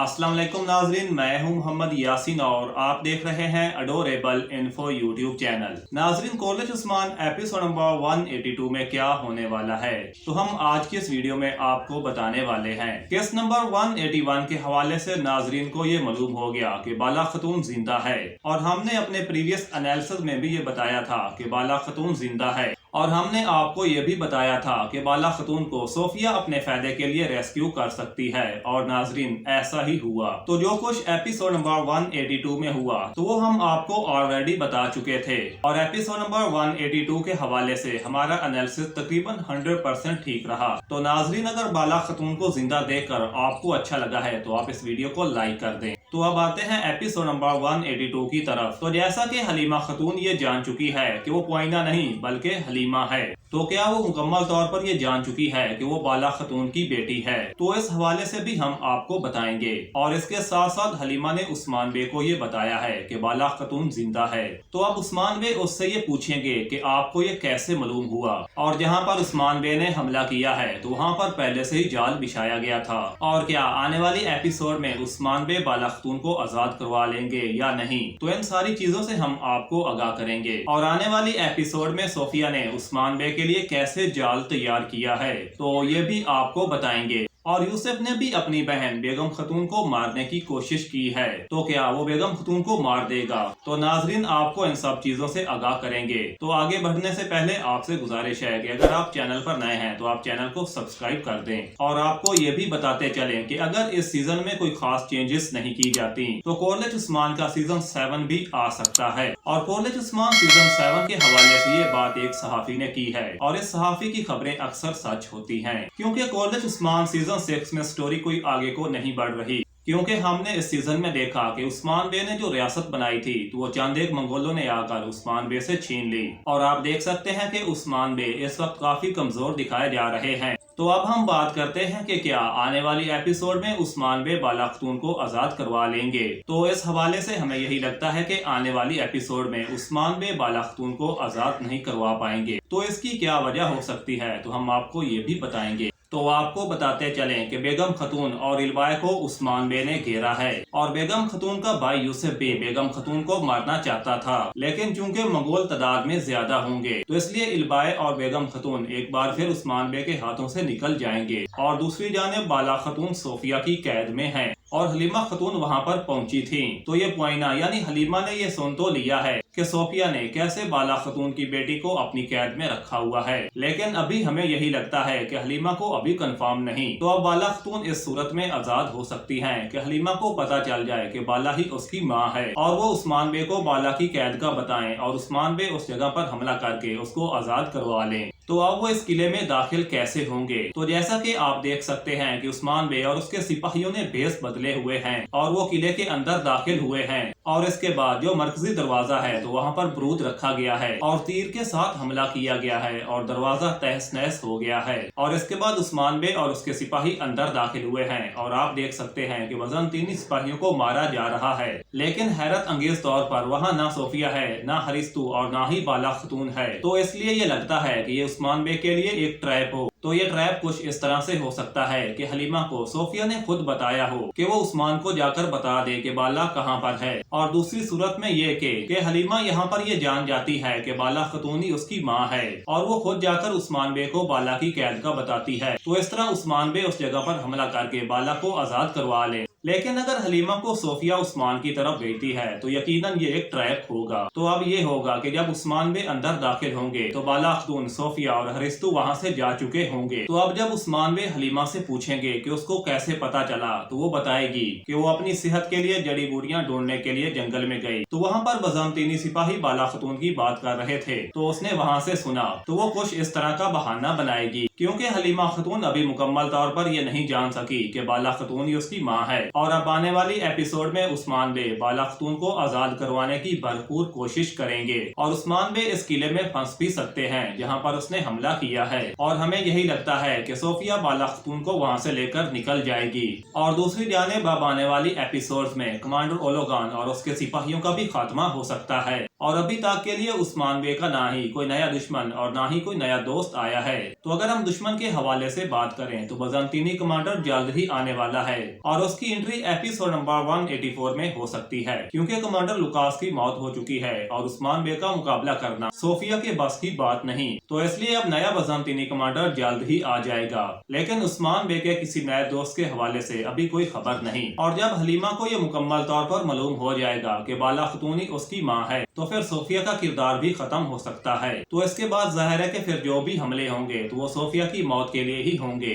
अस्सलाम वालेकुम नाजरीन, मैं हूं मोहम्मद यासीन और आप देख रहे हैं अडोरेबल इन्फो यूट्यूब चैनल। नाजरीन, कॉलेज उस्मान एपिसोड नंबर 182 में क्या होने वाला है तो हम आज की इस वीडियो में आपको बताने वाले हैं। केस नंबर 181 के हवाले से नाजरीन को ये मालूम हो गया कि बाला खतून जिंदा है और हमने अपने प्रीवियस एनालिसिस में भी ये बताया था कि बाला खतून जिंदा है और हमने आपको ये भी बताया था कि बाला खतून को सोफिया अपने फायदे के लिए रेस्क्यू कर सकती है और नाजरीन ऐसा ही हुआ। तो जो कुछ एपिसोड नंबर 182 में हुआ तो वो हम आपको ऑलरेडी बता चुके थे और एपिसोड नंबर 182 के हवाले से हमारा एनालिसिस तकरीबन 100% ठीक रहा। तो नाजरीन, अगर बाला खतून को जिंदा देखकर आपको अच्छा लगा है तो आप इस वीडियो को लाइक कर दें। तो अब आते हैं एपिसोड नंबर 182 की तरफ। तो जैसा कि हलीमा खतून ये जान चुकी है कि वो पोइना नहीं बल्कि हलीमा है, तो क्या वो मुकम्मल तौर पर ये जान चुकी है कि वो बाला खतून की बेटी है? तो इस हवाले से भी हम आपको बताएंगे और इसके साथ साथ हलीमा ने उस्मान बे को ये बताया है कि बाला खतून जिंदा है। तो अब उस्मान बे उससे ये पूछेंगे कि आपको ये कैसे मालूम हुआ, और जहाँ पर उस्मान बे ने हमला किया है तो वहाँ पर पहले से ही जाल बिछाया गया था, और क्या आने वाली एपिसोड में उस्मान बे बाला खतून को आजाद करवा लेंगे या नहीं, तो इन सारी चीजों से हम आपको आगाह करेंगे। और आने वाली एपिसोड में सोफिया ने उस्मान बे के लिए कैसे जाल तैयार किया है तो ये भी आपको बताएंगे। और यूसुफ ने भी अपनी बहन बेगम खतून को मारने की कोशिश की है, तो क्या वो बेगम खतून को मार देगा? तो नाजरीन, आपको इन सब चीजों से आगाह करेंगे। तो आगे बढ़ने से पहले आपसे गुजारिश है कि अगर आप चैनल पर नए हैं तो आप चैनल को सब्सक्राइब कर दें और आपको ये भी बताते चलें कि अगर इस सीजन में कोई खास चेंजेस नहीं की जाती तो कॉलेज उस्मान का सीजन 7 भी आ सकता है। और कॉलेज उस्मान सीजन 7 के हवाले से ये बात एक सहाफी ने की है और इस सहाफी की खबरें अक्सर सच होती हैं, क्योंकि कॉलेज उस्मान सीजन 6 में स्टोरी कोई आगे को नहीं बढ़ रही, क्योंकि हमने इस सीजन में देखा कि उस्मान बे ने जो रियासत बनाई थी तो वो चंद एक मंगोलों ने आकर उस्मान बे से छीन ली। और आप देख सकते हैं कि उस्मान बे इस वक्त काफी कमजोर दिखाए जा रहे हैं। तो अब हम बात करते हैं कि क्या आने वाली एपिसोड में उस्मान बे बाला खतून को आजाद करवा लेंगे। तो इस हवाले से हमें यही लगता है कि आने वाली एपिसोड में उस्मान बे बाला खतून को आजाद नहीं करवा पाएंगे। तो इसकी क्या वजह हो सकती है तो हम आपको ये भी बताएंगे। तो आपको बताते चलें कि बेगम खतून और इल्बाय को उस्मान बे ने घेरा है और बेगम खतून का भाई यूसुफ बे बेगम खतून को मारना चाहता था, लेकिन चूंकि मंगोल तादाद में ज्यादा होंगे तो इसलिए इल्बाय और बेगम खतून एक बार फिर उस्मान बे के हाथों से निकल जाएंगे। और दूसरी जानिब बाला खतून सोफिया की कैद में है और हलीमा खतून वहां पर पहुंची थी। तो ये पोइना यानी हलीमा ने ये सुन तो लिया है कि सोफिया ने कैसे बाला खतून की बेटी को अपनी कैद में रखा हुआ है, लेकिन अभी हमें यही लगता है कि हलीमा को अभी कंफर्म नहीं। तो अब बाला खतून इस सूरत में आजाद हो सकती हैं कि हलीमा को पता चल जाए कि बाला ही उसकी माँ है और वो उस्मान बे को बाला की कैद का बताएं और उस्मान बे उस जगह पर हमला करके उसको आजाद करवा लें। तो अब वो इस किले में दाखिल कैसे होंगे? तो जैसा कि आप देख सकते हैं कि उस्मान बे और उसके सिपाहियों ने भेस बदले हुए हैं और वो किले के अंदर दाखिल हुए हैं। और इसके बाद जो मरकजी दरवाजा है तो वहाँ पर बरूद रखा गया है और तीर के साथ हमला किया गया है और दरवाजा तहस नहस हो गया है। और इसके बाद उस्मान बे और उसके सिपाही अंदर दाखिल हुए हैं और आप देख सकते हैं कि वजनतीनी सिपाहियों को मारा जा रहा है, लेकिन हैरत अंगेज तौर पर वहाँ ना सोफिया है, ना हरिस्तु और ना ही बाला खतून है। तो इसलिए ये लगता है कि ये उस्मान बे के लिए एक ट्रैप हो। तो ये ट्रैप कुछ इस तरह से हो सकता है कि हलीमा को सोफिया ने खुद बताया हो कि वो उस्मान को जाकर बता दे कि बाला कहाँ पर है, और दूसरी सूरत में ये कि हलीमा यहाँ पर ये जान जाती है कि बाला खतून ही उसकी माँ है और वो खुद जाकर उस्मान बे को बाला की कैद का बताती है। तो इस तरह उस्मान बे उस जगह पर हमला करके बाला को आजाद करवा ले। लेकिन अगर हलीमा को सोफिया उस्मान की तरफ भेजती है तो यकीनन ये एक ट्रैप होगा। तो अब ये होगा कि जब उस्मान बे अंदर दाखिल होंगे तो बाला खतून, सोफिया और हरिस्तु वहाँ से जा चुके होंगे। तो अब जब उस्मान बे हलीमा से पूछेंगे कि उसको कैसे पता चला तो वो बताएगी कि वो अपनी सेहत के लिए जड़ी बूटियां ढूंढने के लिए जंगल में गई, तो वहाँ पर बजामतीनी सिपाही बाला खतून की बात कर रहे थे तो उसने वहाँ से सुना। तो वो कुछ इस तरह का बहाना बनाएगी, क्योंकि हलीमा खतून अभी मुकम्मल तौर पर ये नहीं जान सकी कि बाला खतून ही उसकी माँ है। और अब आने वाली एपिसोड में उस्मान बे बाला खतून को आजाद करवाने की भरपूर कोशिश करेंगे और उस्मान बे इस किले में फंस भी सकते हैं जहां पर उसने हमला किया है। और हमें यही लगता है कि सोफिया बाला खतून को वहां से लेकर निकल जाएगी। और दूसरी जानिब अब आने वाली एपिसोड्स में कमांडर ओलोगान और उसके सिपाहियों का भी खात्मा हो सकता है। اور ابھی تک کے لیے عثمان بے کا نہ ہی کوئی نیا دشمن اور نہ ہی کوئی نیا دوست آیا ہے۔ تو اگر ہم دشمن کے حوالے سے بات کریں تو بازنطینی کمانڈر جلد ہی آنے والا ہے اور اس کی انٹری ایپیسوڈ نمبر 184 میں ہو سکتی ہے، کیونکہ کمانڈر لوکاس کی موت ہو چکی ہے اور عثمان بے کا مقابلہ کرنا صوفیہ کے بس کی بات نہیں، تو اس لیے اب نیا بازنطینی کمانڈر جلد ہی آ جائے گا۔ لیکن عثمان بے کے کسی نئے دوست کے حوالے سے ابھی کوئی خبر نہیں، اور جب حلیمہ کو یہ مکمل طور پر معلوم ہو جائے گا کہ بالا خاتون اس کی ماں ہے تو پھر صوفیہ کا کردار بھی ختم ہو سکتا ہے۔ تو اس کے بعد ظاہر ہے کہ پھر جو بھی حملے ہوں گے تو وہ صوفیہ کی موت کے لیے ہی ہوں گے۔